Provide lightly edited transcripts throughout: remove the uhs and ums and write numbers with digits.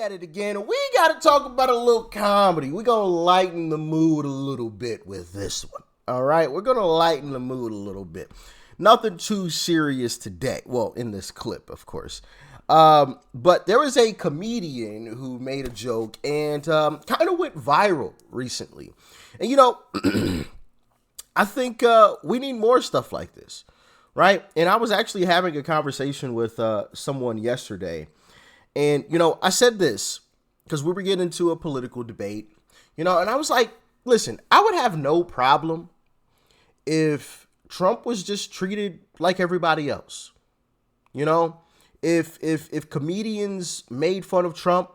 at it again. We got to talk about a little comedy. We're going to lighten the mood a little bit with this one. All right? We're going to lighten the mood a little bit. Nothing too serious today. Well, in this clip, of course. But there was a comedian who made a joke and kind of went viral recently. And, you know, I think we need more stuff like this, right? And I was actually having a conversation with someone yesterday. And, you know, I said this because we were getting into a political debate, you know, and I was like, listen, I would have no problem if Trump was just treated like everybody else. You know, if comedians made fun of Trump,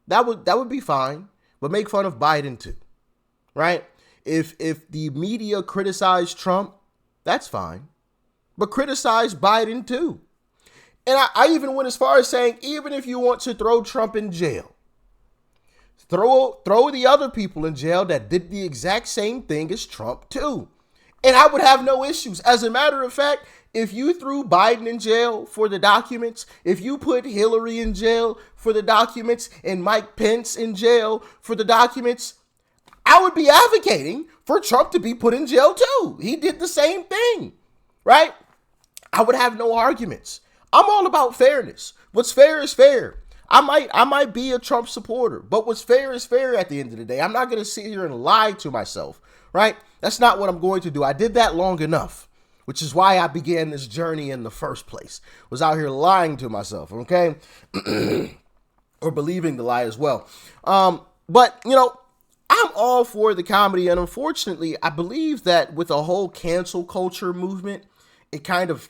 that would be fine, but make fun of Biden too, right? If the media criticized Trump, that's fine, but criticize Biden too. And I even went as far as saying, even if you want to throw Trump in jail, throw the other people in jail that did the exact same thing as Trump too. And I would have no issues. As a matter of fact, if you threw Biden in jail for the documents, if you put Hillary in jail for the documents and Mike Pence in jail for the documents, I would be advocating for Trump to be put in jail too. He did the same thing, right? I would have no arguments. I'm all about fairness. What's fair is fair. I might be a Trump supporter, but what's fair is fair at the end of the day. I'm not going to sit here and lie to myself, right? That's not what I'm going to do. I did that long enough, which is why I began this journey in the first place. Was out here lying to myself, okay? Or believing the lie as well. But, you know, I'm all for the comedy, and unfortunately, I believe that with the whole cancel culture movement, it kind of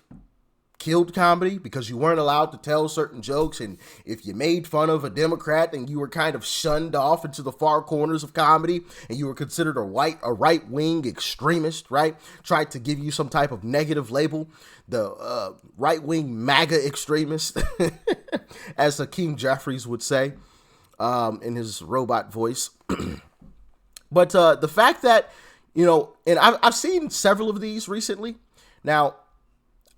killed comedy because you weren't allowed to tell certain jokes, and if you made fun of a Democrat, then you were kind of shunned off into the far corners of comedy, and you were considered a right-wing extremist, right? Tried to give you some type of negative label, the right-wing MAGA extremist, as Hakeem Jeffries would say in his robot voice. But the fact that, you know, and I've seen several of these recently. Now,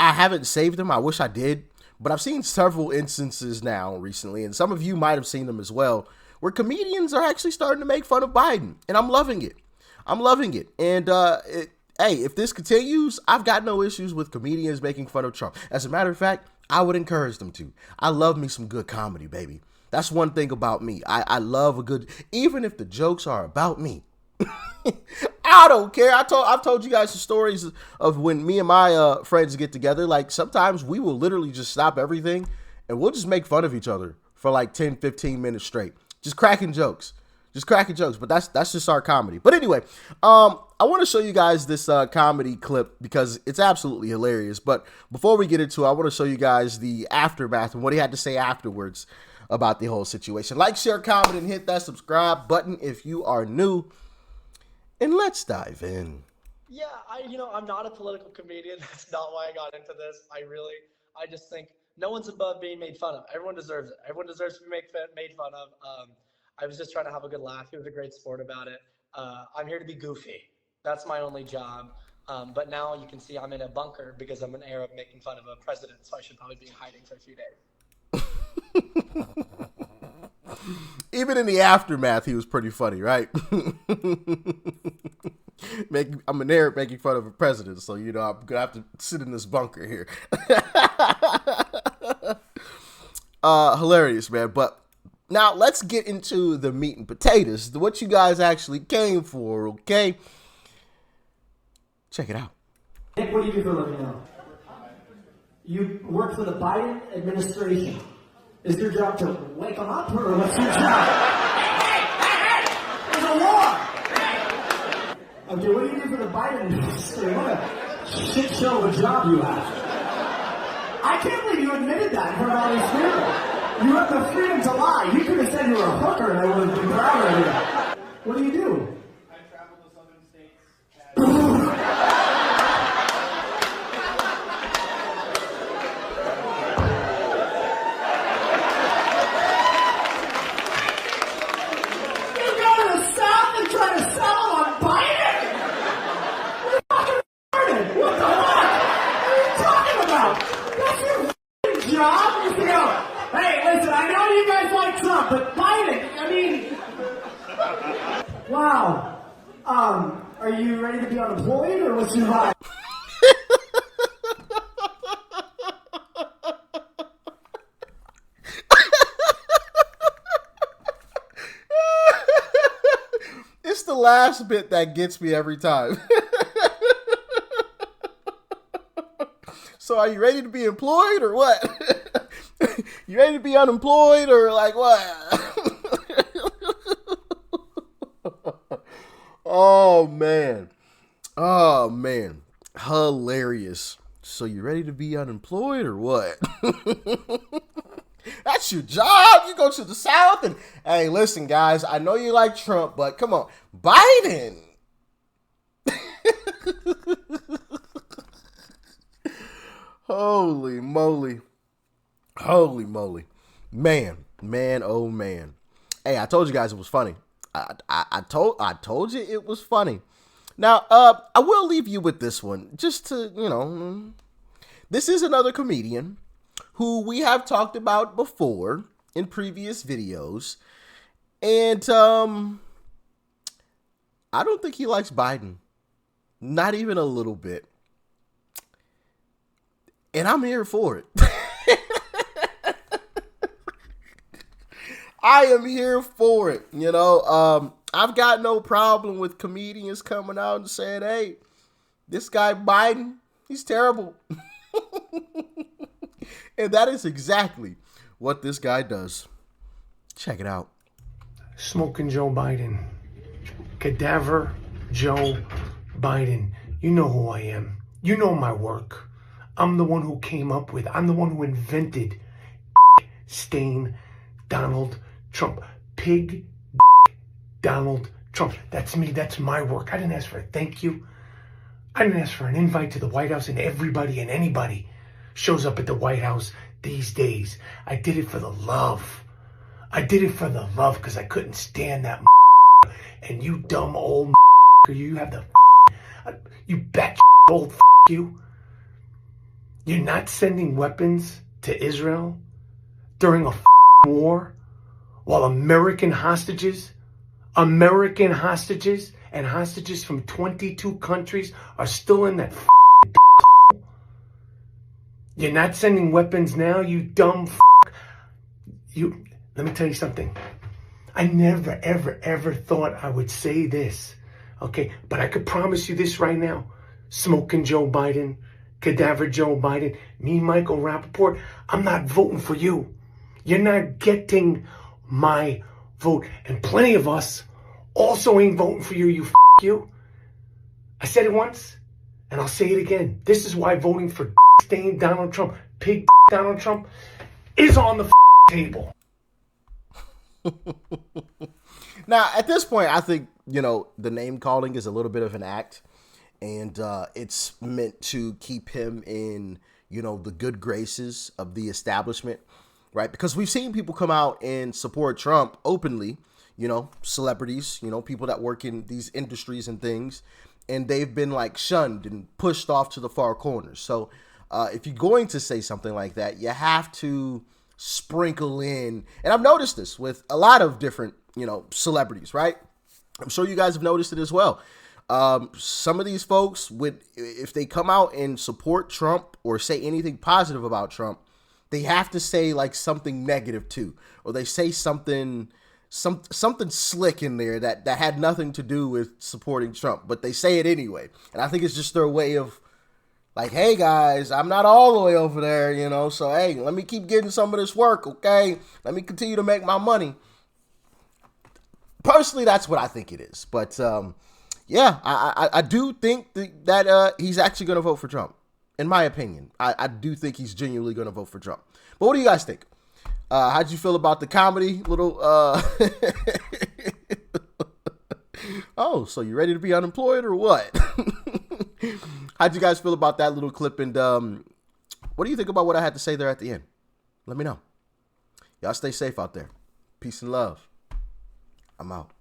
I haven't saved them. I wish I did. But I've seen several instances now recently, and some of you might have seen them as well, where comedians are actually starting to make fun of Biden. And I'm loving it. I'm loving it. And, hey, if this continues, I've got no issues with comedians making fun of Trump. As a matter of fact, I would encourage them to. I love me some good comedy, baby. That's one thing about me. I love a good, even if the jokes are about me. I don't care. I've told you guys the stories of when me and my friends get together. Like, sometimes we will literally just stop everything and we'll just make fun of each other for like 10, 15 minutes straight. Just cracking jokes. But that's just our comedy. But anyway, I want to show you guys this comedy clip because it's absolutely hilarious. But before we get into it, I want to show you guys the aftermath and what he had to say afterwards about the whole situation. Like, share, comment, and hit that subscribe button if you are new. And let's dive in. Yeah, I'm not a political comedian. That's not why I got into this. I just think no one's above being made fun of. Everyone deserves it. Everyone deserves to be made fun of. I was just trying to have a good laugh. He was a great sport about it. I'm here to be goofy. That's my only job. But now you can see I'm in a bunker because I'm an Arab making fun of a president, so I should probably be in hiding for a few days. Even in the aftermath, he was pretty funny, right? I'm an Arab making fun of a president, so, you know, I'm going to have to sit in this bunker here. Hilarious, man. But now let's get into the meat and potatoes, what you guys actually came for, okay? Check it out. Nick, what do you do for a living now? You work for the Biden administration. Is your job to wake them up, or what's your job? There's a war! Okay, what do you do for the Biden administration? What a shit show of a job you have. I can't believe you admitted that in front of all these people. You have the freedom to lie. You could have said you were a hooker and I would have been proud of you. What do you do? I travel to southern states. Hey, listen, I know you guys like Trump. but Biden, I mean, wow. Are you ready to be unemployed or what's your vibe? It's the last bit that gets me every time. So are you ready to be employed or what? You ready to be unemployed or like what? Oh man. Oh man. Hilarious. So you ready to be unemployed or what? That's your job. You go to the South and hey, listen, guys, I know you like Trump, but come on, Biden. Holy moly. Holy moly. Man, oh man. Hey, I told you guys it was funny. I told you it was funny. Now, I will leave you with this one just to, this is another comedian who we have talked about before in previous videos. And I don't think he likes Biden. Not even a little bit. And I'm here for it. I am here for it. I've got no problem with comedians coming out and saying, hey, this guy Biden, he's terrible. And that is exactly what this guy does. Check it out. Smoking Joe Biden. Cadaver Joe Biden. You know who I am. You know my work. I'm the one who came up with, I'm the one who invented stain Donald Trump. Pig Donald Trump. That's me. That's my work. I didn't ask for a thank you. I didn't ask for an invite to the White House, and everybody and anybody shows up at the White House these days. I did it for the love. I did it for the love because I couldn't stand that and you dumb old you have the you bat old you. You're not sending weapons to Israel during a war while American hostages and hostages from 22 countries are still in that You're not sending weapons now, you dumb Let me tell you something. I never, ever, ever thought I would say this, okay? But I could promise you this right now. Smoking Joe Biden, Cadaver Joe Biden, me, Michael Rappaport, I'm not voting for you. You're not getting my vote. And plenty of us also ain't voting for you, you. I said it once, and I'll say it again. This is why voting for stain Donald Trump, pig Donald Trump, is on the table. Now, at this point, I think, the name calling is a little bit of an act. And it's meant to keep him in, the good graces of the establishment, right? Because we've seen people come out and support Trump openly, celebrities, people that work in these industries and things. And they've been shunned and pushed off to the far corners. So if you're going to say something like that, you have to sprinkle in. And I've noticed this with a lot of different, celebrities, right? I'm sure you guys have noticed it as well. Some of these folks if they come out and support Trump or say anything positive about Trump, they have to say something negative too, or they say something slick in there that had nothing to do with supporting Trump, but they say it anyway. And I think it's just their way of hey guys, I'm not all the way over there, so hey, let me keep getting some of this work, okay? Let me continue to make my money. Personally, that's what I think it is. But yeah, I do think that he's actually going to vote for Trump. In my opinion, I do think he's genuinely going to vote for Trump. But what do you guys think? How'd you feel about the comedy little? Oh, so you ready to be unemployed or what? How'd you guys feel about that little clip? And what do you think about what I had to say there at the end? Let me know. Y'all stay safe out there. Peace and love. I'm out.